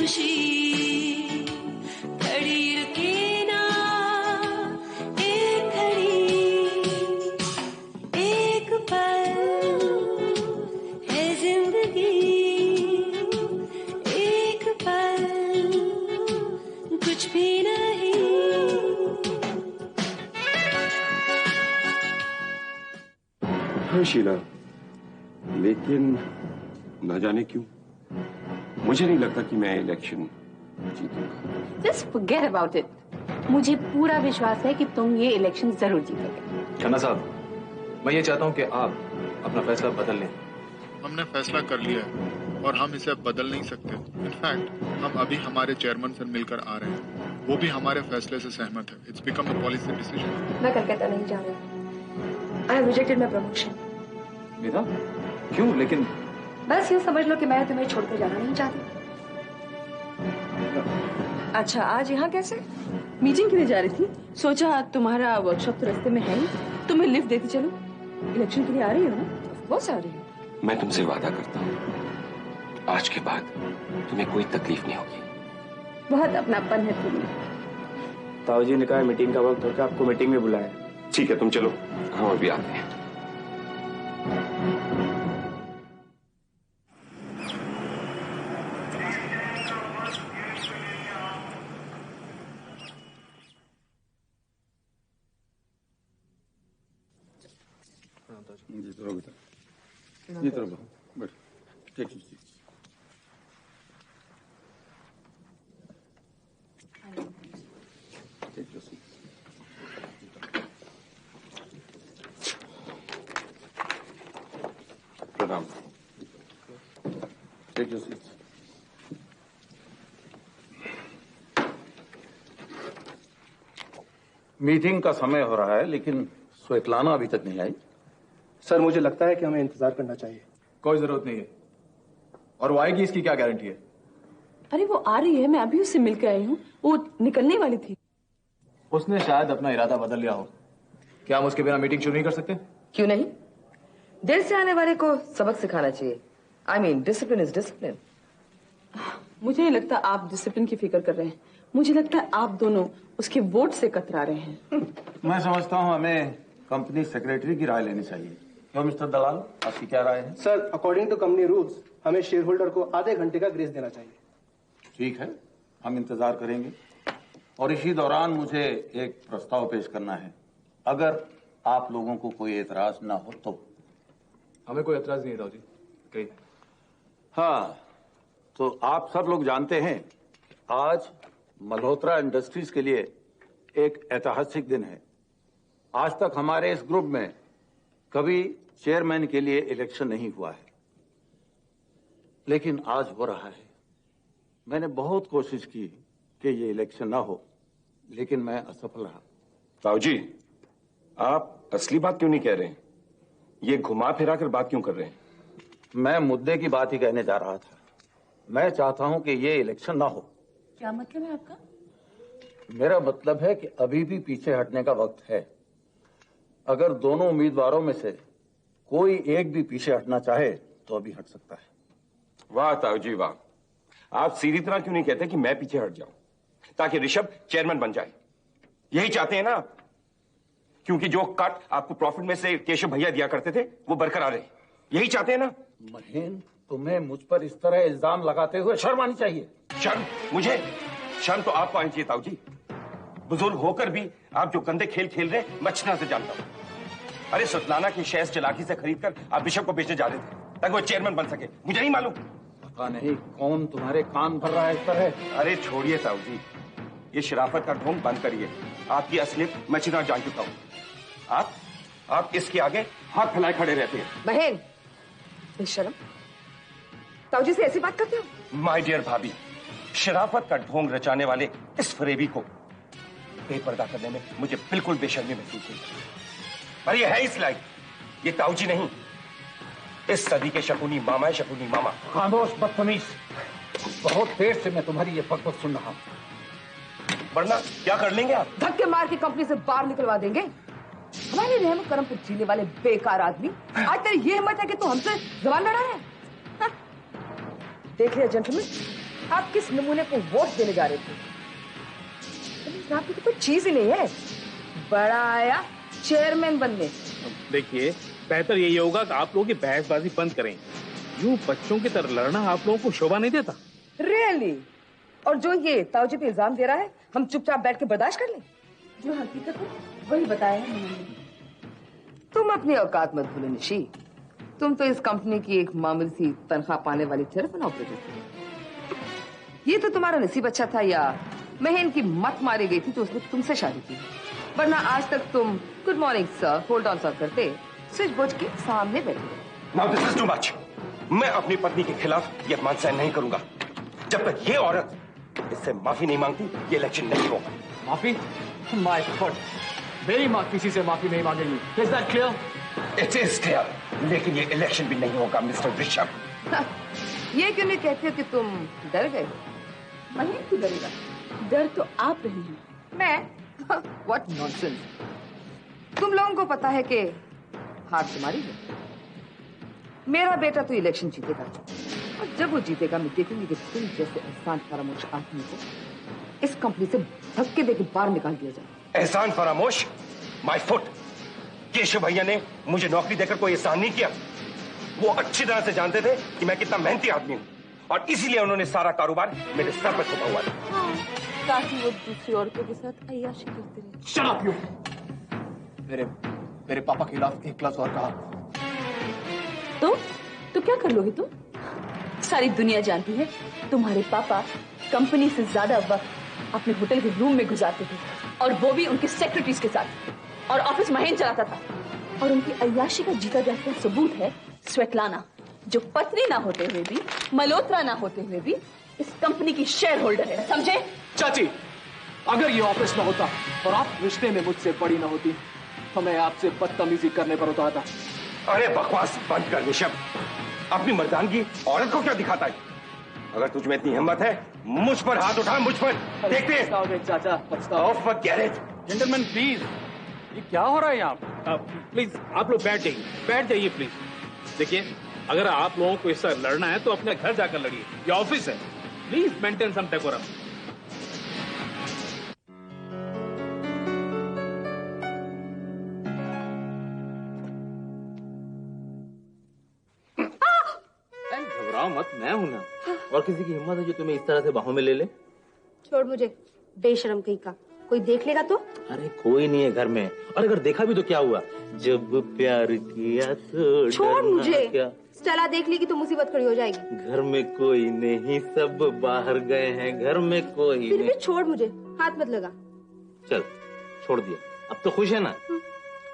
खामोशी खड़ी रुके ना एक घड़ी एक पल है जिंदगी एक पल कुछ भी नहीं। हाँ शीला, लेकिन न जाने क्यों मुझे नहीं लगता कि मैं election जीतूंगा। Just forget about it. मुझे पूरा विश्वास है कि तुम ये इलेक्शन जरूर जीतोगे। खन्ना साहब, मैं ये चाहता हूँ कि आप अपना फैसला बदल लें। हमने फैसला कर लिया है और हम इसे अब बदल नहीं सकते। इनफैक्ट हम अभी हमारे चेयरमैन से मिलकर आ रहे हैं, वो भी हमारे फैसले से सहमत है। It's become a policy decision. मैं कलकत्ता नहीं जा रही। I have rejected my promotion. बेटा, क्यों? लेकिन बस यूँ समझ लो कि मैं तुम्हें छोड़कर जाना नहीं चाहती। अच्छा, आज यहाँ कैसे? मीटिंग के लिए जा रही थी, सोचा तुम्हारा वर्कशॉप तो रास्ते में है ही, तुम्हें लिफ्ट देती चलो। इलेक्शन के लिए आ रही हो ना? बहुत आ रही हो। मैं तुमसे वादा करता हूँ, आज के बाद तुम्हें कोई तकलीफ नहीं होगी। बहुत अपनापन है तुम्हें। ताऊजी ने कहा मीटिंग का वक्त होकर आपको मीटिंग में बुलाया। ठीक है, तुम चलो, हम अभी आते हैं। ये तरफ बैठ, take your seat. Take your seat. प्रणाम। Take your seat. मीटिंग का समय हो रहा है, लेकिन स्वेतलाना अभी तक नहीं आई। सर, मुझे लगता है कि हमें इंतजार करना चाहिए। कोई जरूरत नहीं है, और वो आएगी इसकी क्या गारंटी है? अरे वो आ रही है, मैं अभी उससे मिलकर आई हूँ, वो निकलने वाली थी। उसने शायद अपना इरादा बदल लिया हो। क्या हम उसके बिना मीटिंग शुरू नहीं कर सकते? क्यों नहीं? देर से आने वाले को सबक सिखाना चाहिए। I mean discipline is discipline. मुझे नहीं लगता आप डिसिप्लिन की फिक्र कर रहे हैं, मुझे लगता है आप दोनों उसके वोट से कतरा रहे हैं। मैं समझता हूँ हमें कंपनी सेक्रेटरी की राय लेनी चाहिए। क्यों मिस्टर दलाल, आपकी क्या राय है? Sir, according to company rules हमें शेयर होल्डर को आधे घंटे का ग्रेस देना चाहिए। ठीक है, हम इंतजार करेंगे, और इसी दौरान मुझे एक प्रस्ताव पेश करना है। अगर आप लोगों को कोई एतराज ना हो तो। हमें कोई एतराज नहीं है ताऊ जी। कहीं हाँ, तो आप सब लोग जानते हैं आज मल्होत्रा इंडस्ट्रीज के लिए एक ऐतिहासिक दिन है। आज तक हमारे इस ग्रुप में कभी चेयरमैन के लिए इलेक्शन नहीं हुआ है, लेकिन आज हो रहा है। मैंने बहुत कोशिश की कि ये इलेक्शन ना हो, लेकिन मैं असफल रहा। ताऊ जी, आप असली बात क्यों नहीं कह रहे हैं? ये घुमा फिरा कर बात क्यों कर रहे हैं? मैं मुद्दे की बात ही कहने जा रहा था। मैं चाहता हूं कि ये इलेक्शन ना हो। क्या मतलब है आपका? मेरा मतलब है कि अभी भी पीछे हटने का वक्त है। अगर दोनों उम्मीदवारों में से कोई एक भी पीछे हटना चाहे तो अभी हट सकता है। वाह ताऊ जी वाह, आप सीधी तरह क्यों नहीं कहते कि मैं पीछे हट जाऊं ताकि ऋषभ चेयरमैन बन जाए? यही चाहते हैं ना आप? क्योंकि जो कट आपको प्रॉफिट में से केशव भैया दिया करते थे वो बरकरार है, यही चाहते हैं ना? महेंद्र, तुम्हें मुझ पर इस तरह इल्जाम लगाते हुए शर्म आनी चाहिए। शर्म? मुझे शर्म तो आपको आनी चाहिए ताऊ जी। बुजुर्ग होकर भी आप जो गंदे खेल खेल रहे हैं मैं अच्छी तरह से जानता हूं। अरे सतलाना की शेयर्स चालाकी से खरीदकर आप बिशप को बेचने जा रहे थे ताकि वो चेयरमैन बन सके। मुझे नहीं मालूम। पता नहीं कौन तुम्हारे कान भर रहा है इस तरह। अरे छोड़िए ताऊ जी, ये शराफत का ढोंग बंद करिए। आपकी असलियत मैं अच्छी तरह जान चुका हूं। आप इसके आगे हाथ फैलाए खड़े रहते हैं। बहन, बेशरम, ताऊ जी से ऐसी बात करते हो? माय डियर भाभी, शराफत का ढोंग रचाने वाले इस फरेबी को बेपर्दा करने में मुझे बिल्कुल बेशर्मी महसूस हुई। पर ये है इस लायक, ये ताऊ जी नहीं, इस सदी के शकुनी मामा है। शकुनी मामा। खामोश बदतमीज, बहुत देर से मैं तुम्हारी ये बकवास सुन रहा हूं। वरना क्या कर लेंगे आप? धक्के मार के कंपनी से बाहर निकलवा देंगे। हमारे रहम करम पे जीने वाले बेकार आदमी, आज तेरी ये हिम्मत है कि तू हमसे जबान लड़ा है? हाँ। देख लिया जेंटलमैन, आप किस नमूने को वोट देने जा रहे थे? आपकी तो कोई चीज ही नहीं है। बड़ा आया चेयरमैन बनने। देखिए, बेहतर यही होगा कि आप लोगों की बहसबाजी बंद करें। यूं बच्चों की तरह लड़ना आप लोगों को शोभा नहीं देता। रियली? और जो ये ताऊजी पे इल्जाम दे रहा है, हम चुपचाप बैठ के बर्दाश्त कर लें? जो हकीकत है वही बताया है मैंने। तुम अपनी औकात मत भूलो निशी। तुम तो इस कंपनी की एक मामूली सी तनख्वाह पाने वाली टेलीफोन ऑपरेटर थी। ये तो तुम्हारा नसीब अच्छा था, या महन की मत मारी गई थी तो उसने तुमसे शादी की, वरना आज तक तुम good morning sir, hold on sir करते स्विच बोर्ड के सामने बैठे। Now this is too much. मैं अपनी पत्नी के खिलाफ ये अपमान सहन नहीं करूंगा। जब तक ये औरत इससे माफी नहीं मांगती, ये इलेक्शन नहीं होगा। माफी? माय गॉड, मेरी माँ किसी से माफी नहीं मांगेगी। Is that clear? It is clear, लेकिन ये इलेक्शन भी नहीं होगा मिस्टर ऋषभ। ये क्यों नहीं कहते हो कि तुम डर गए? महन क्यों डरेगा? डर तो आप रही हैं। मैं? What nonsense. तुम लोगों को पता है कि हार तुम्हारी है। मेरा बेटा तो इलेक्शन जीतेगा, और जब वो जीतेगा मैं देखूंगी कि तुम जैसे एहसान फरामोश आदमी को इस कंपनी से धक्के देके बाहर निकाल दिया जाए। एहसान फरामोश? My foot. केशव भैया ने मुझे नौकरी देकर कोई एहसान नहीं किया। वो अच्छी तरह से जानते थे कि मैं कितना मेहनती आदमी हूँ, और इसीलिए उन्होंने सारा कारोबार मेरे सर पर थोपा हुआ था। ताकि वो दूसरी औरतों के साथ अय्याशी करते रहे। Shut up you. मेरे पापा के खिलाफ एक लफ्ज और कहा तो क्या कर लोगे तुम? सारी दुनिया जानती है तुम्हारे पापा कंपनी से ज्यादा वक्त अपने होटल के रूम में गुजारते थे, और वो भी उनके सेक्रेटरीज के साथ, और ऑफिस महेन चलाता था। और उनकी अय्याशी का जीता जागता सबूत है स्वेटलाना, जो पत्नी ना होते हुए भी, मल्होत्रा ना होते हुए भी इस कंपनी की शेयर होल्डर है, समझे? चाची, अगर ये ऑफिस में होता और आप रिश्ते में मुझसे बड़ी ना होती तो मैं आपसे बदतमीजी करने पर उतरता। अरे बकवास बंद कर ऋषभ। अपनी मर्दानगी औरत को क्या दिखाता है? अगर तुझ में इतनी हिम्मत है, मुझ पर हाथ उठा, मुझ पर। देखते हैं। पछताओगे चाचा, पछताओगे। forget it। जेंटलमैन प्लीज, ये क्या हो रहा है यहाँ? प्लीज आप लोग बैठ जाइए प्लीज। देखिए, अगर आप लोगों को इससे लड़ना है तो अपने घर जाकर लड़िए, ये ऑफिस है। Please maintain some decorum. घबराओ मत, मैं हूं ना। और किसी की हिम्मत है जो तुम्हें इस तरह से बाहों में ले ले? छोड़ मुझे, बेशरम कहीं का। कोई देख लेगा तो? अरे कोई नहीं है घर में, और अगर देखा भी तो क्या हुआ? जब प्यार किया तो छोड़ मुझे। क्या? स्टेला देख लेगी तो मुसीबत खड़ी हो जाएगी। घर में कोई नहीं, सब बाहर गए हैं, घर में कोई फिर नहीं। भी छोड़ मुझे, हाथ मत लगा। चल छोड़ दिया, अब तो खुश है ना?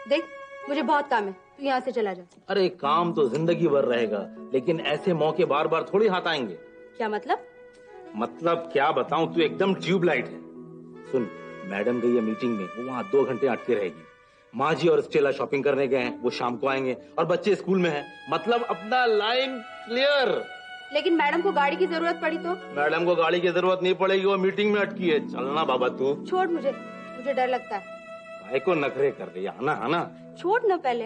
देख, मुझे बहुत काम है, तू यहाँ से चला जा। अरे काम तो जिंदगी भर रहेगा, लेकिन ऐसे मौके बार बार थोड़ी हाथ आएंगे। क्या मतलब? मतलब क्या बताऊं, तू एकदम ट्यूबलाइट है। सुन, मैडम गई है मीटिंग में, वो वहाँ 2 घंटे अटके रहेगी। माँ जी और स्टेला शॉपिंग करने गए हैं, वो शाम को आएंगे, और बच्चे स्कूल में हैं। मतलब अपना लाइन क्लियर। लेकिन मैडम को गाड़ी की जरूरत पड़ी तो? मैडम को गाड़ी की जरूरत नहीं पड़ेगी, वो मीटिंग में अटकी है। चलना बाबा तू। छोड़ मुझे, मुझे डर लगता है। काय को नखरे कर रही है, आना। छोड़ ना पहले।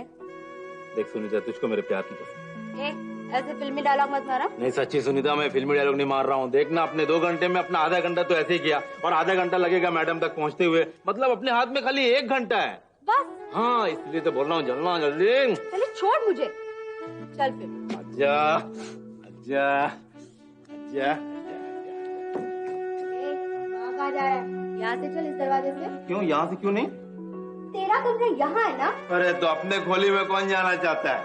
देख सुनीता, तुझको मेरे प्यार की कसम। ऐसे फिल्मी डायलॉग मत मारा। नहीं सच्ची सुनीता, मैं फिल्मी डायलॉग नहीं मार रहा हूँ। देखना, अपने 2 घंटे में अपना आधा घंटा तो ऐसे ही किया, और आधा घंटा लगेगा मैडम तक पहुँचते हुए। मतलब अपने हाथ में खाली 1 घंटा है बस। हाँ, इसलिए तो बोल रहा हूँ, जल्दी जल्दी। पहले छोड़ मुझे, चल फिर। आजा आजा आजा। वहाँ कहाँ जा रहा है? यहाँ से चल, इस दरवाजे से। क्यों, यहाँ से क्यों नहीं? तेरा कमरा यहाँ है ना? अरे तो अपने खोली में कौन जाना चाहता है?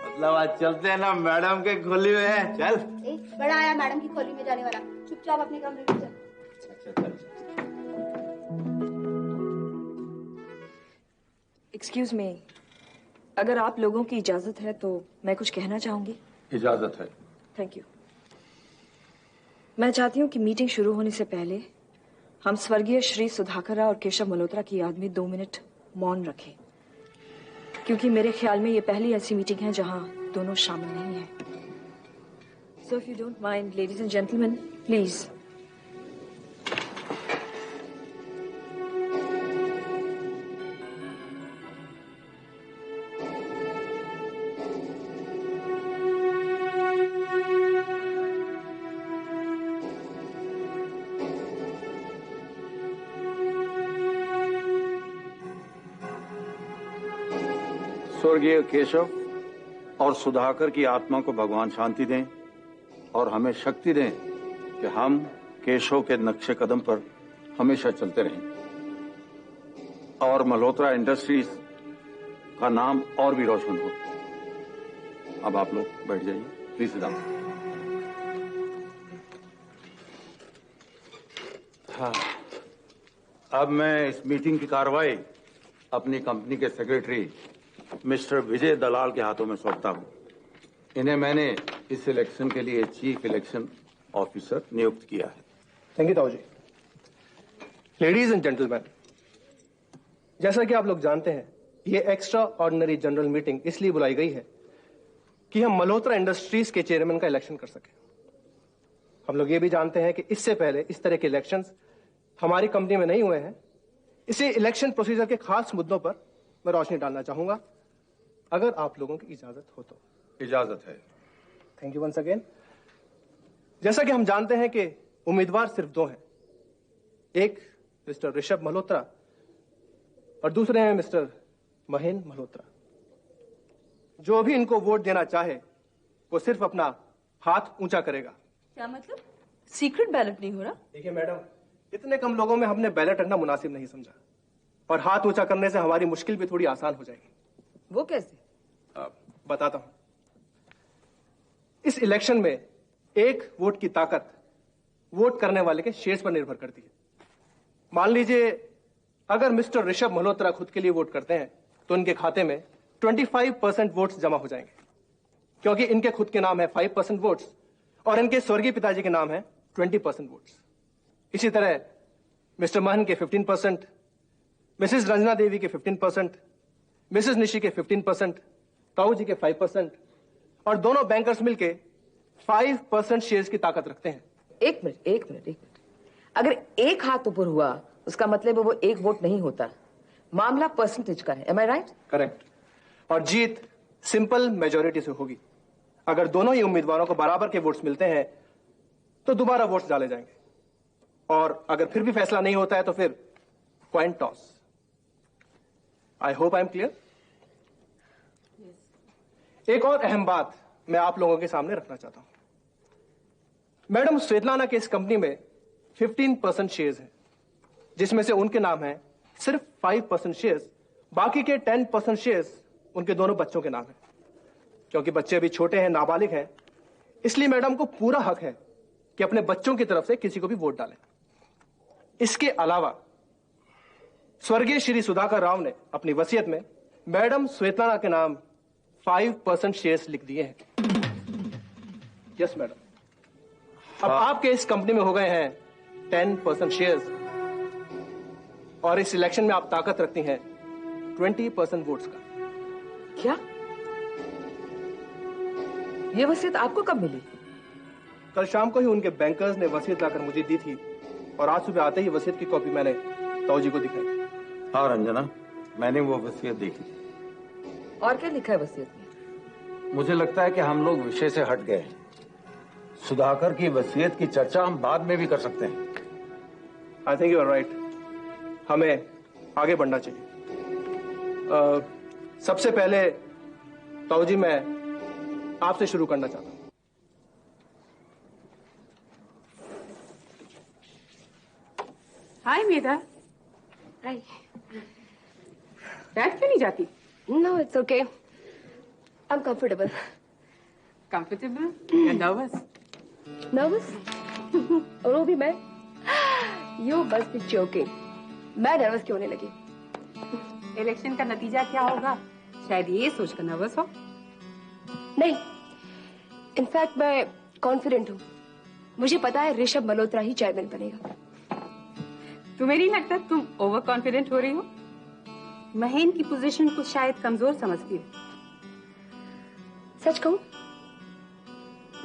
मतलब आज चलते हैं ना, मैडम के खोली में है। चल। बड़ा आया मैडम की खोली में जाने वाला, चुपचाप अपने कमरे में चल। चल। एक्सक्यूज मी, अगर आप लोगों की इजाजत है तो मैं कुछ कहना चाहूंगी। इजाजत है। Thank you. मैं चाहती हूँ कि मीटिंग शुरू होने से पहले हम स्वर्गीय श्री सुधाकर और केशव मल्होत्रा की याद में 2 मिनट मौन रखें, क्योंकि मेरे ख्याल में ये पहली ऐसी मीटिंग है जहां दोनों शामिल नहीं हैं। So if you don't mind ladies and gentleman, please. स्वर्गीय केशव और सुधाकर की आत्मा को भगवान शांति दें और हमें शक्ति दें कि हम केशव के नक्शे कदम पर हमेशा चलते रहें और मल्होत्रा इंडस्ट्रीज का नाम और भी रोशन हो। अब आप लोग बैठ जाइए, प्लीज सिट डाउन। हाँ, अब मैं इस मीटिंग की कार्रवाई अपनी कंपनी के सेक्रेटरी मिस्टर विजय दलाल के हाथों में सौंपता हूं। इन्हें मैंने इस इलेक्शन के लिए चीफ इलेक्शन ऑफिसर नियुक्त किया है। थैंक यू ताऊ जी। लेडीज एंड जेंटलमैन, जैसा कि आप लोग जानते हैं, ये एक्स्ट्रा ऑर्डिनरी जनरल मीटिंग इसलिए बुलाई गई है कि हम मल्होत्रा इंडस्ट्रीज के चेयरमैन का इलेक्शन कर सकें। हम लोग ये भी जानते हैं कि इससे पहले इस तरह के इलेक्शंस हमारी कंपनी में नहीं हुए हैं। इसी इलेक्शन प्रोसीजर के खास मुद्दों पर मैं रोशनी डालना चाहूंगा, अगर आप लोगों की इजाजत हो तो। इजाजत है। Thank you once again. जैसा कि हम जानते हैं कि उम्मीदवार सिर्फ दो हैं, एक मिस्टर ऋषभ मल्होत्रा और दूसरे हैं मिस्टर महेंद्र मल्होत्रा। जो भी इनको वोट देना चाहे वो सिर्फ अपना हाथ ऊंचा करेगा। क्या मतलब? सीक्रेट बैलेट नहीं हो रहा? देखिए मैडम, इतने कम लोगों में हमने बैलेट रखना मुनासिब नहीं समझा, और हाथ ऊंचा करने से हमारी मुश्किल भी थोड़ी आसान हो जाएगी। वो कैसे? बताता हूं। इस इलेक्शन में एक वोट की ताकत वोट करने वाले के शेयर्स पर निर्भर करती है। मान लीजिए अगर मिस्टर ऋषभ मल्होत्रा खुद के लिए वोट करते हैं तो उनके खाते में 25% वोट्स जमा हो जाएंगे, क्योंकि इनके खुद के नाम है 5% वोट्स और इनके स्वर्गीय पिताजी के नाम है 20% वोट्स। इसी तरह मिस्टर महन के 15%, मिसेस रंजना देवी के 15%, मिसेस निशी के 15%, ताऊ जी के 5% और दोनों बैंकर्स मिलके 5% शेयर्स की ताकत रखते हैं। एक मिनट। अगर एक हाथ ऊपर हुआ उसका मतलब वो एक वोट नहीं होता। मामला परसेंटेज का है। एम आई राइट? करेक्ट। और जीत सिंपल मेजॉरिटी से होगी। अगर दोनों ही उम्मीदवारों को बराबर के वोट्स मिलते हैं तो दोबारा वोट्स डाले जाएंगे, और अगर फिर भी फैसला नहीं होता है तो फिर coin toss. I hope I am clear. एक और अहम बात मैं आप लोगों के सामने रखना चाहता हूं। मैडम स्वेतलाना के इस कंपनी में 15% शेयर्स हैं, जिसमें से उनके नाम है सिर्फ 5% शेयर्स, बाकी के 10% शेयर्स उनके दोनों बच्चों के नाम है। क्योंकि बच्चे अभी छोटे हैं, नाबालिग हैं, इसलिए मैडम को पूरा हक है कि अपने बच्चों की तरफ से किसी को भी वोट डालें। इसके अलावा स्वर्गीय श्री सुधाकर राव ने अपनी वसीयत में मैडम स्वेतलाना के नाम 5% शेयर्स लिख दिए हैं। Yes madam. अब आपके इस कंपनी में हो गए हैं 10% शेयर्स, और इस इलेक्शन में आप ताकत रखती हैं 20% वोट्स का। क्या? ये वसीयत आपको कब मिली? कल शाम को ही उनके बैंकर्स ने वसीयत लाकर मुझे दी थी, और आज सुबह आते ही वसीयत की कॉपी मैंने ताऊ जी को दिखाई। हाँ रंजना, मैंने वो वसीयत देखी। और क्या लिखा है वसीयत में? मुझे लगता है कि हम लोग विषय से हट गए हैं। सुधाकर की वसीयत की चर्चा हम बाद में भी कर सकते हैं। I think you are right. हमें आगे बढ़ना चाहिए। सबसे पहले ताऊ जी, मैं आपसे शुरू करना चाहता हूं। हाय मेधा। हाय। बैठ क्यों नहीं जाती? No it's okay, I am comfortable. Comfortable या नर्वस? नर्वस? और वो भी मैं? You must be joking. मैं नर्वस क्यों नहीं लगी? इलेक्शन का नतीजा क्या होगा, शायद ये सोचकर नर्वस हो। नहीं, इनफैक्ट मैं कॉन्फिडेंट हूँ। मुझे पता है ऋषभ मल्होत्रा ही चेयरमैन बनेगा। तुम्हें नहीं लगता तुम ओवर कॉन्फिडेंट हो रही हो? महेंद्र की पोजीशन को शायद कमजोर समझती हो। सच कहूं,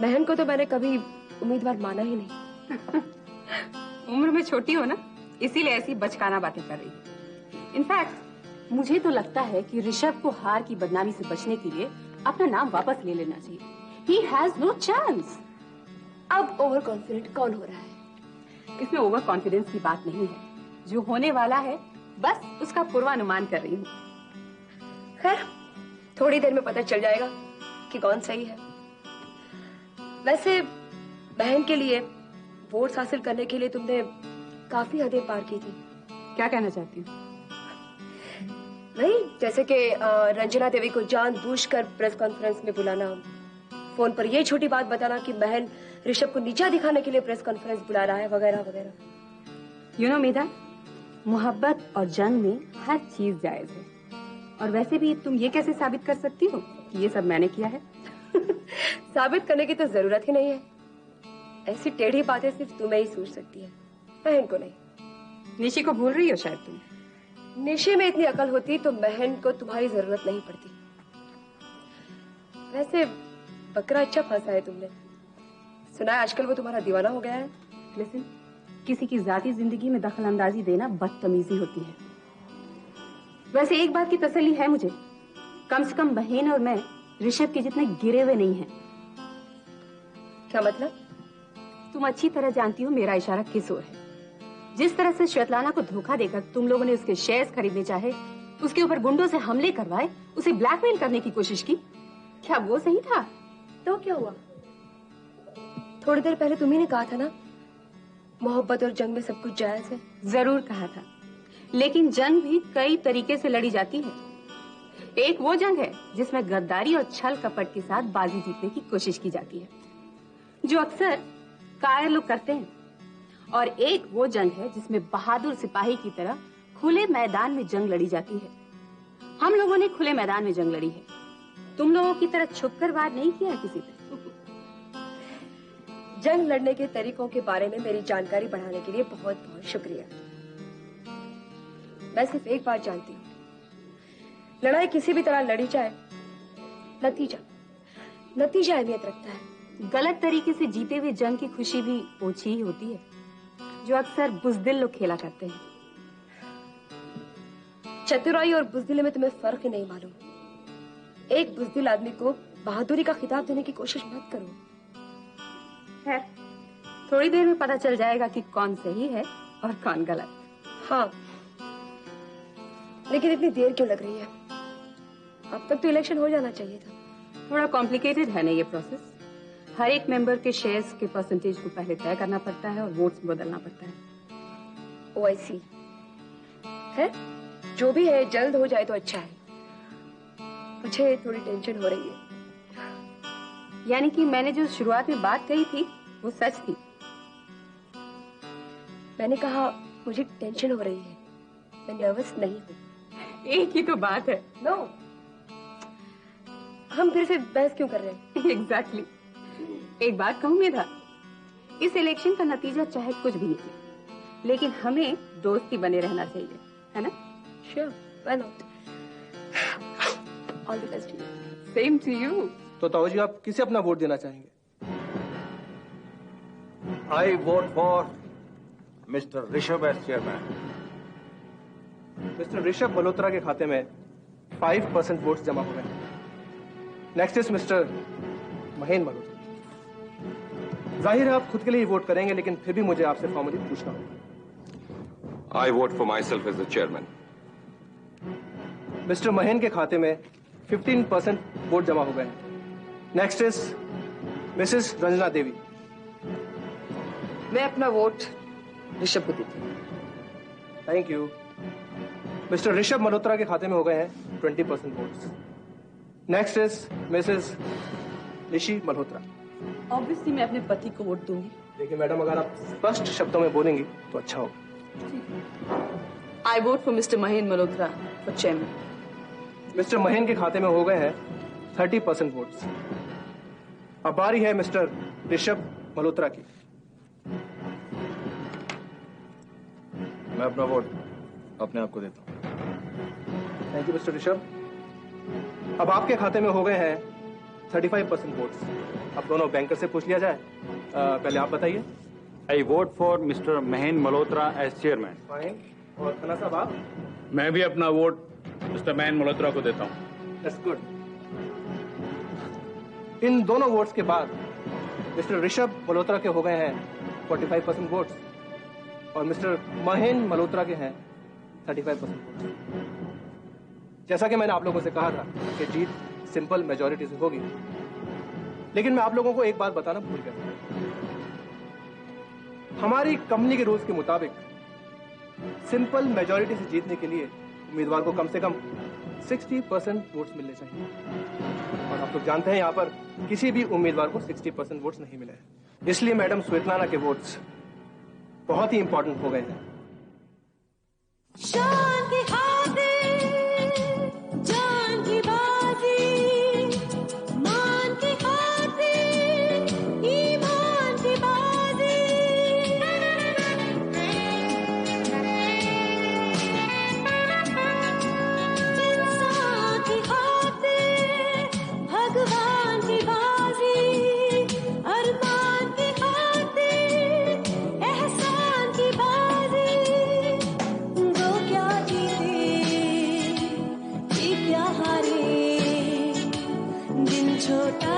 महेंद्र को तो मैंने कभी उम्मीदवार माना ही नहीं। उम्र में छोटी हो ना, इसीलिए ऐसी बचकाना बातें कर रही हो। इनफैक्ट मुझे तो लगता है कि ऋषभ को हार की बदनामी से बचने के लिए अपना नाम वापस ले लेना चाहिए। He has no chance। अब ओवर कॉन्फिडेंट कौन हो रहा है? इसमें ओवर कॉन्फिडेंस की बात नहीं है, जो होने वाला है बस उसका पूर्वानुमान कर रही हूँ। खैर, थोड़ी देर में पता चल जाएगा कि कौन सही है। वैसे बहन के लिए वोट्स हासिल करने के लिए तुमने काफी हदें पार की थी। क्या कहना चाहती हूँ? नहीं, जैसे कि रंजना देवी को जानबूझकर प्रेस कॉन्फ्रेंस में बुलाना, फोन पर यह छोटी बात बताना कि बहन ऋषभ को नीचा दिखाने के लिए प्रेस कॉन्फ्रेंस बुला रहा है, वगैरह वगैरह। यू नो मेधा, मोहब्बत और जंग में हर चीज जायज है। और वैसे भी तुम ये कैसे साबित कर सकती हो कि ये सब मैंने किया है? साबित करने की तो जरूरत ही नहीं है। ऐसी टेढ़ी बातें सिर्फ तुम्हें ही सोच सकती है, बहन को नहीं। निशी को भूल रही हो शायद तुम। निशी में इतनी अकल होती तो बहन को तुम्हारी जरूरत नहीं पड़ती। वैसे बकरा अच्छा फंसा है तुमने। सुना है आजकल वो तुम्हारा दीवाना हो गया है। लिसन, किसी की जाती जिंदगी में दखल अंदाजी देना बदतमीजी होती है। वैसे एक बात की तसल्ली है मुझे, कम से कम बहन और मैं ऋषभ के जितने गिरे हुए नहीं हैं। क्या मतलब? तुम अच्छी तरह जानती हो मेरा इशारा किस ओर है। जिस तरह से श्वेतलाना को धोखा देकर तुम लोगों ने उसके शेयर्स खरीदने चाहे, उसके ऊपर गुंडों से हमले करवाए, उसे ब्लैकमेल करने की कोशिश की, क्या वो सही था? तो क्या हुआ? थोड़ी देर पहले तुम्ही ने कहा था ना, मोहब्बत और जंग में सब कुछ जायज है। जरूर कहा था, लेकिन जंग भी कई तरीके से लड़ी जाती है। एक वो जंग है जिसमें गद्दारी और छल कपट के साथ बाजी जीतने की कोशिश की जाती है, जो अक्सर कायर लोग करते हैं। और एक वो जंग है जिसमें बहादुर सिपाही की तरह खुले मैदान में जंग लड़ी जाती है। हम लोगों ने खुले मैदान में जंग लड़ी है, तुम लोगों की तरह छुपकर वार नहीं किया किसी पे। जंग लड़ने के तरीकों के बारे में मेरी जानकारी बढ़ाने के लिए बहुत बहुत शुक्रिया। मैं सिर्फ एक बात जानती हूँ, लड़ाई किसी भी तरह लड़ी जाए, नतीजा अहमियत रखता है। गलत तरीके से जीते हुए जंग की खुशी भी ओछी ही होती है, जो अक्सर बुजदिल लोग खेला करते हैं। चतुराई और बुजदिली में तुम्हें फर्क ही नहीं मालूम। एक बुजदिल आदमी को बहादुरी का खिताब देने की कोशिश मत करो। है, थोड़ी देर में पता चल जाएगा कि कौन सही है और कौन गलत। हाँ, लेकिन इतनी देर क्यों लग रही है? अब तक तो इलेक्शन हो जाना चाहिए था। थोड़ा कॉम्प्लिकेटेड है ना ये प्रोसेस। हर एक मेंबर के शेयर्स के परसेंटेज को पहले तय करना पड़ता है और वोट्स बदलना पड़ता है। ओ आई सी। है, जो भी है जल्द हो जाए तो अच्छा है। मुझे थोड़ी टेंशन हो रही है। यानी कि मैंने जो शुरुआत में बात कही थी वो सच थी। मैंने कहा मुझे टेंशन हो रही है, मैं नर्वस नहीं हूँ। एक ही तो बात है। नो, हम फिर से बहस क्यों कर रहे हैं? एग्जैक्टली। एक बात कहूँ मेधा, इस इलेक्शन का नतीजा चाहे कुछ भी निकले, लेकिन हमें दोस्ती बने रहना चाहिए, है ना? Sure, why not. All the best to you. Same to you. तो ताऊ जी, आप किसे अपना वोट देना चाहेंगे? I vote for mister Rishabh as chairman. Mister Rishabh Malhotra के खाते में 5% वोट्स जमा हो गए। Next is mister Mahen Malhotra. जाहिर है आप खुद के लिए ही वोट करेंगे, लेकिन फिर भी मुझे आपसे फॉर्मली पूछना होगा। I vote for myself as the chairman. Mister Mahen के खाते में 15% वोट जमा हो गए। Next is missus Ranjana Devi. मैं अपना वोट ऋषभ को देती हूँ। Thank you. Mister Rishabh Malhotra के खाते में हो गए हैं 20% votes. Next is missus Nishi Malhotra. Obviously मैं अपने पति को वोट दूंगी। देखिए मैडम, अगर आप स्पष्ट शब्दों में बोलेंगी तो अच्छा होगा। I vote for mister Mahen Malhotra for chairman. Mister Mahen के खाते में हो गए हैं 30% वोट्स। अब बारी है मिस्टर ऋषभ मल्होत्रा की। मैं अपना वोट अपने आप को देता हूँ। Thank you mister Rishabh. अब आपके खाते में हो गए हैं 35% वोट्स। अब दोनों बैंकर से पूछ लिया जाए। पहले आप बताइए। I vote for mister Mahen Malhotra as chairman. Fine. और खन्ना साहब आप? मैं भी अपना वोट मिस्टर महेन मल्होत्रा को देता हूँ। That's good. इन दोनों वोट्स के बाद मिस्टर ऋषभ मल्होत्रा के हो गए हैं 45% वोट्स और मिस्टर महेन मल्होत्रा के हैं 35% वोट्स। जैसा कि मैंने आप लोगों से कहा था कि जीत सिंपल मेजॉरिटी से होगी। लेकिन मैं आप लोगों को एक बात बताना भूल गया, हमारी कंपनी के रूल्स के मुताबिक सिंपल मेजॉरिटी से जीतने के लिए उम्मीदवार को कम से कम 60% वोट्स मिलने चाहिए, और आप लोग जानते हैं यहां पर किसी भी उम्मीदवार को 60% वोट्स नहीं मिले हैं। इसलिए मैडम स्वेतलाना के वोट्स बहुत ही इंपॉर्टेंट हो गए हैं। शान की खातिर जान की बाजी, मान की खातिर ईमान की बाजी, इंसान की खातिर भगवान की बाजी, अरमान की खातिर एहसान की बाजी। वो क्या जीते ये क्या हारे, दिन छोटा